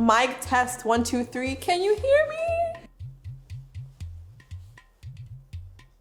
Mic test 1 2 3. Can you hear me?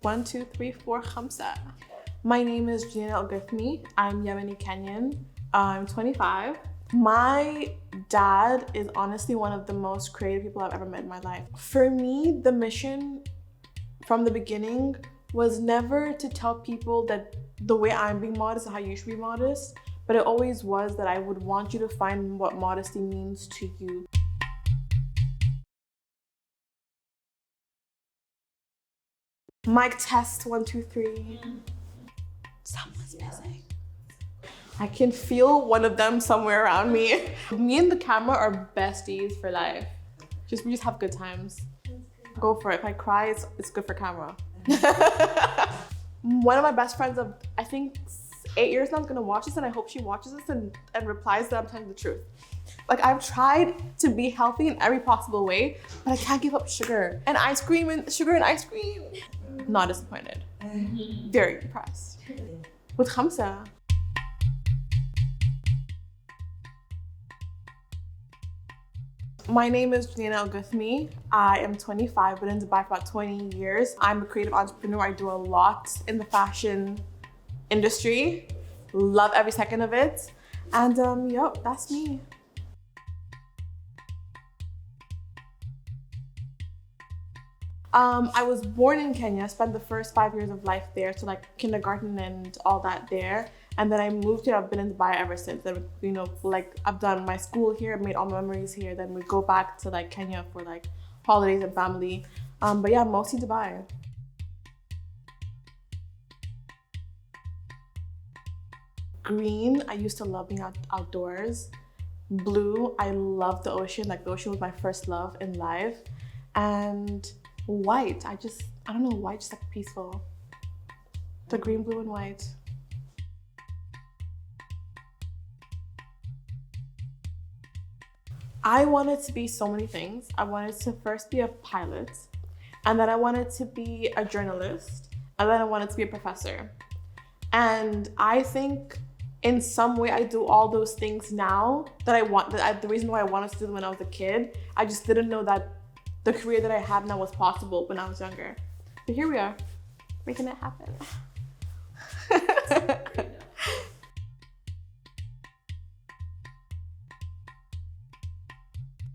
1 2 3 4 Khamsa. My name is Junaynah El Guthmy. I'm Yemeni Kenyan. I'm 25. My dad is honestly one of the most creative people I've ever met in my life. For me, the mission from the beginning was never to tell people that the way I'm being modest is how you should be modest, but it always was that I would want you to find what modesty means to you. Mic test 1 2 3. Someone's missing. I can feel one of them somewhere around me. Me and the camera are besties for life. We just have good times. Go for it. If I cry, it's good for camera. One of my best friends of, I think, 8 years now is gonna watch this, and I hope she watches this and replies that I'm telling the truth. Like, I've tried to be healthy in every possible way, but I can't give up sugar and ice cream and sugar and ice cream. Not disappointed. Very impressed. With Khamsa. My name is Junaynah El Guthmy. I am 25, been in Dubai for about 20 years. I'm a creative entrepreneur. I do a lot in the fashion industry. Love every second of it. And yep, that's me. I was born in Kenya, spent the first 5 years of life there, so like kindergarten and all that there. And then I moved here. I've been in Dubai ever since. And, you know, like I've done my school here, made all my memories here. Then we go back to like Kenya for like holidays and family. But yeah, mostly Dubai. Green, I used to love being outdoors. Blue, I love the ocean. Like the ocean was my first love in life. And white, I don't know, white just like peaceful. The green, blue, and white. I wanted to be so many things. I wanted to first be a pilot, and then I wanted to be a journalist, and then I wanted to be a professor. And I think in some way I do all those things now the reason why I wanted to do them when I was a kid. I just didn't know that the career that I have now was possible when I was younger. But here we are, making it happen.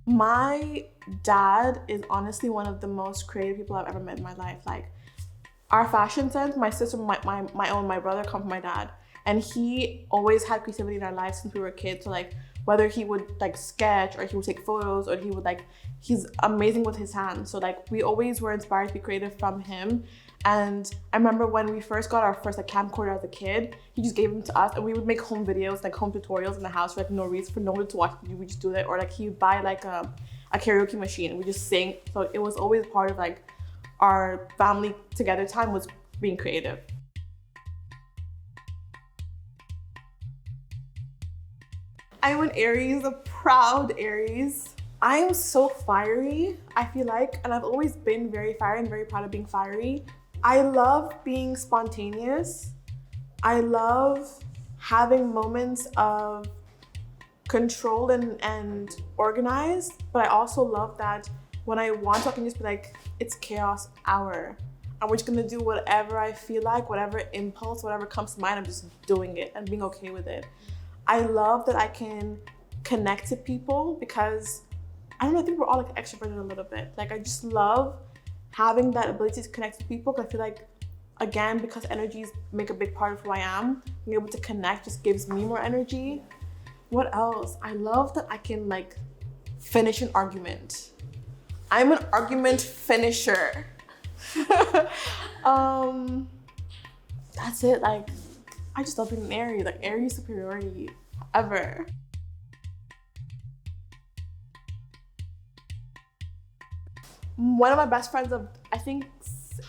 My dad is honestly one of the most creative people I've ever met in my life. Like, our fashion sense, my sister, my brother come from my dad. And he always had creativity in our lives since we were kids. So like, whether he would like sketch or he would take photos or he would like, he's amazing with his hands. So like, we always were inspired to be creative from him. And I remember when we first got our first like camcorder as a kid, he just gave them to us and we would make home videos, like home tutorials in the house for like no reason, for no one to watch. We just do that. Or like he would buy like a karaoke machine and we just sing. So it was always part of like our family together time was being creative. I'm an Aries, a proud Aries. I am so fiery, I feel like, and I've always been very fiery and very proud of being fiery. I love being spontaneous. I love having moments of control and organized, but I also love that when I want to, I can just be like, it's chaos hour. And we're just gonna do whatever I feel like, whatever impulse, whatever comes to mind, I'm just doing it and being okay with it. I love that I can connect to people because, I don't know, I think we're all like extroverted a little bit. Like, I just love having that ability to connect to people because I feel like, again, because energies make a big part of who I am, being able to connect just gives me more energy. What else? I love that I can like finish an argument. I'm an argument finisher. That's it. Like, I just love being an Aries, like Aries superiority ever. One of my best friends of, I think,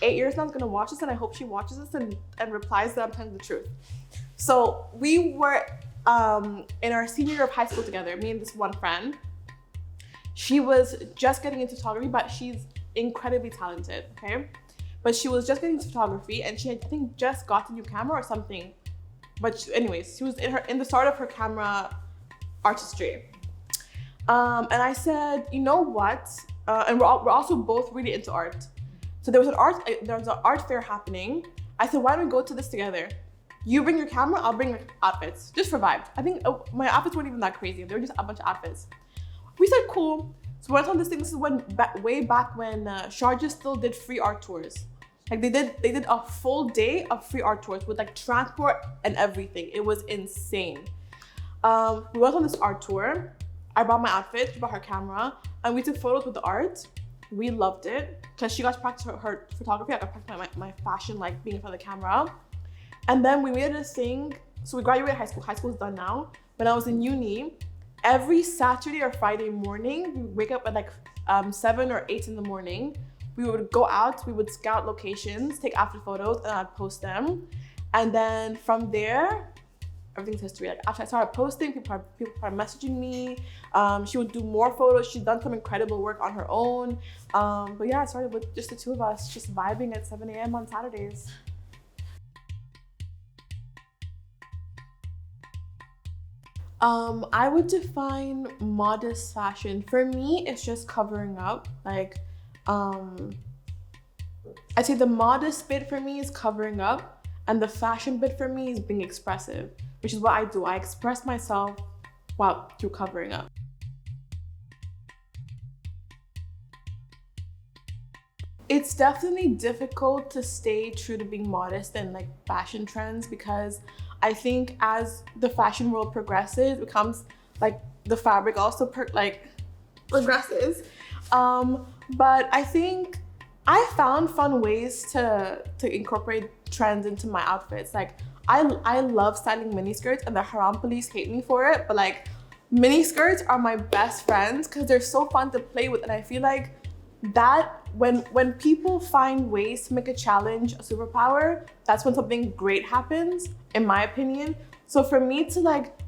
8 years now is gonna watch this, and I hope she watches this and replies that I'm telling the truth. So we were in our senior year of high school together, me and this one friend. She was just getting into photography, but she's incredibly talented, okay? But she was just getting into photography and she had, I think, just got a new camera or something. But anyways, she was in the start of her camera artistry. And I said, you know what? And we're also both really into art. So there was an art fair happening. I said, why don't we go to this together? You bring your camera, I'll bring like outfits, just for vibe. I think my outfits weren't even that crazy. They were just a bunch of outfits. We said, cool. So we went on this thing. This is way back when Sharjah still did free art tours. Like they did a full day of free art tours with like transport and everything. It was insane. We went on this art tour. I brought my outfit, she brought her camera, and we took photos with the art. We loved it because she got to practice her photography. I got to practice my fashion, like being in front of the camera. And then we made this thing. So we graduated high school. High school is done now. When I was in uni, every Saturday or Friday morning, we would wake up at like 7 or 8 in the morning. We would go out, we would scout locations, take after photos, and I'd post them. And then from there, everything's history. Like after I started posting, people started messaging me. She would do more photos. She's done some incredible work on her own. But yeah, I started with just the two of us, just vibing at 7 a.m. on Saturdays. I would define modest fashion. For me, it's just covering up. Like, I'd say the modest bit for me is covering up, and the fashion bit for me is being expressive, which is what I do. I express myself through covering up. It's definitely difficult to stay true to being modest in like fashion trends, because I think as the fashion world progresses, it becomes like the fabric also progresses. But I think I found fun ways to incorporate trends into my outfits. Like I love styling mini skirts, and the haram police hate me for it, but like mini skirts are my best friends because they're so fun to play with. And I feel like that when people find ways to make a challenge a superpower, that's when something great happens, in my opinion. So for me to like,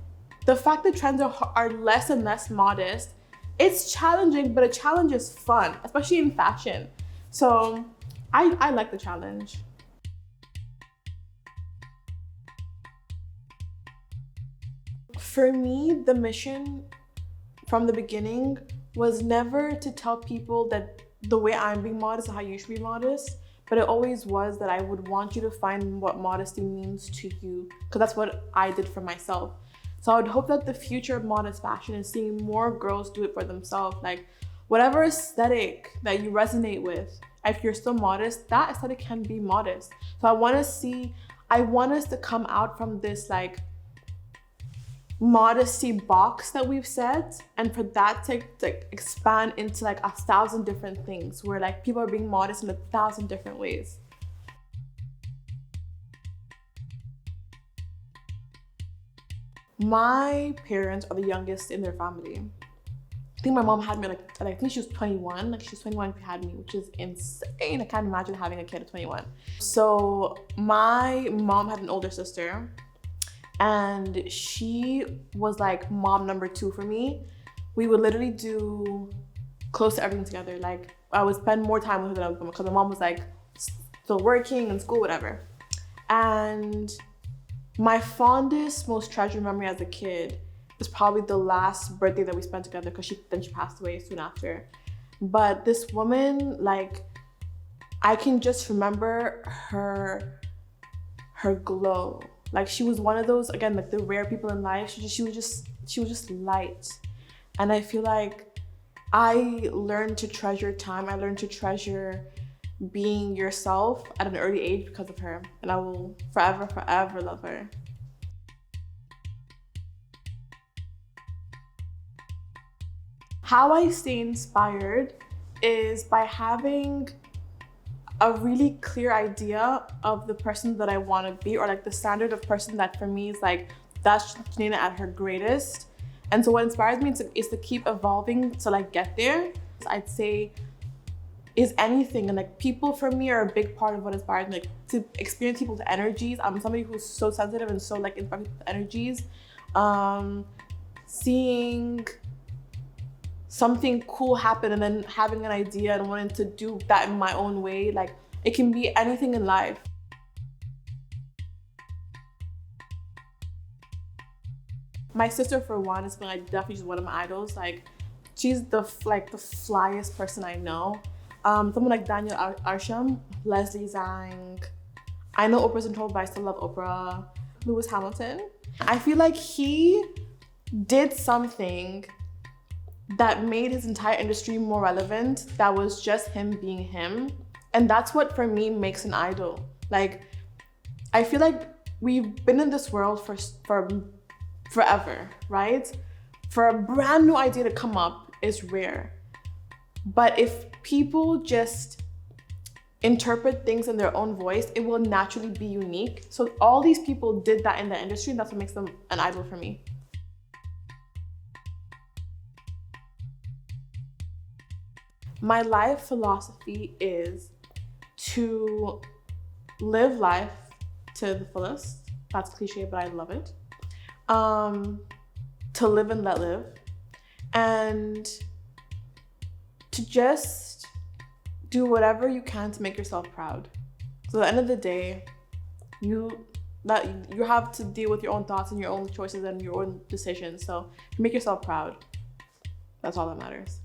the fact that trends are less and less modest, it's challenging, but a challenge is fun, especially in fashion. So I like the challenge. For me, the mission from the beginning was never to tell people that the way I'm being modest is how you should be modest, but it always was that I would want you to find what modesty means to you, because that's what I did for myself. So I would hope that the future of modest fashion is seeing more girls do it for themselves. Like whatever aesthetic that you resonate with, if you're still modest, that aesthetic can be modest. So I want us to come out from this like modesty box that we've set, and for that to expand into like 1,000 different things where like people are being modest in 1,000 different ways. My parents are the youngest in their family. I think my mom had me I think she was 21. Like she was 21 when she had me, which is insane. I can't imagine having a kid at 21. So my mom had an older sister, and she was like mom number 2 for me. We would literally do close to everything together. Like I would spend more time with her because my mom was like still working in school, whatever. And my fondest, most treasured memory as a kid is probably the last birthday that we spent together, because she passed away soon after. But this woman, like, I can just remember her glow. Like she was one of those, again, like the rare people in life. She was just light. And I feel like I learned to treasure time. I learned to treasure being yourself at an early age because of her. And I will forever, forever love her. How I stay inspired is by having a really clear idea of the person that I want to be, or like the standard of person that for me is like, that's Junaynah at her greatest. And so what inspires me is to keep evolving to like get there. I'd say is anything, and like people for me are a big part of what inspires me, like to experience people's energies. I'm somebody who's so sensitive and so like inspired with energies. Seeing something cool happen and then having an idea and wanting to do that in my own way. Like it can be anything in life. My sister, for one, is like definitely just one of my idols. Like She's the flyest person I know. Someone like Daniel Arsham, Leslie Zhang. I know Oprah's in trouble, but I still love Oprah. Lewis Hamilton. I feel like he did something that made his entire industry more relevant. That was just him being him. And that's what for me makes an idol. Like, I feel like we've been in this world for forever, right? For a brand new idea to come up is rare. But if people just interpret things in their own voice, it will naturally be unique. So all these people did that in the industry, and that's what makes them an idol for me. My life philosophy is to live life to the fullest. That's cliche, but I love it. To live and let live. And to just do whatever you can to make yourself proud. So at the end of the day, you have to deal with your own thoughts and your own choices and your own decisions. So make yourself proud. That's all that matters.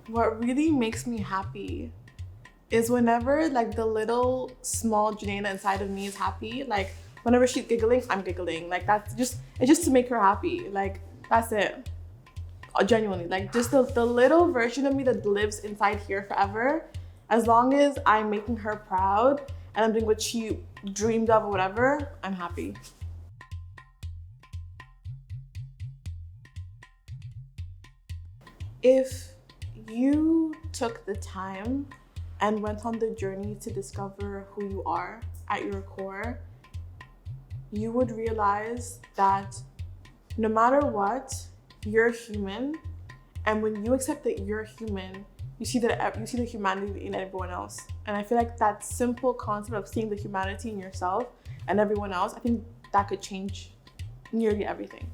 What really makes me happy is whenever like the little small Junaynah inside of me is happy. Like whenever she's giggling, I'm giggling. Like it's just to make her happy. Like that's it. Genuinely, like just the little version of me that lives inside here forever. As long as I'm making her proud and I'm doing what she dreamed of or whatever, I'm happy. If you took the time and went on the journey to discover who you are at your core, you would realize that no matter what, you're human. And when you accept that you're human, you see the humanity in everyone else. And I feel like that simple concept of seeing the humanity in yourself and everyone else, I think that could change nearly everything.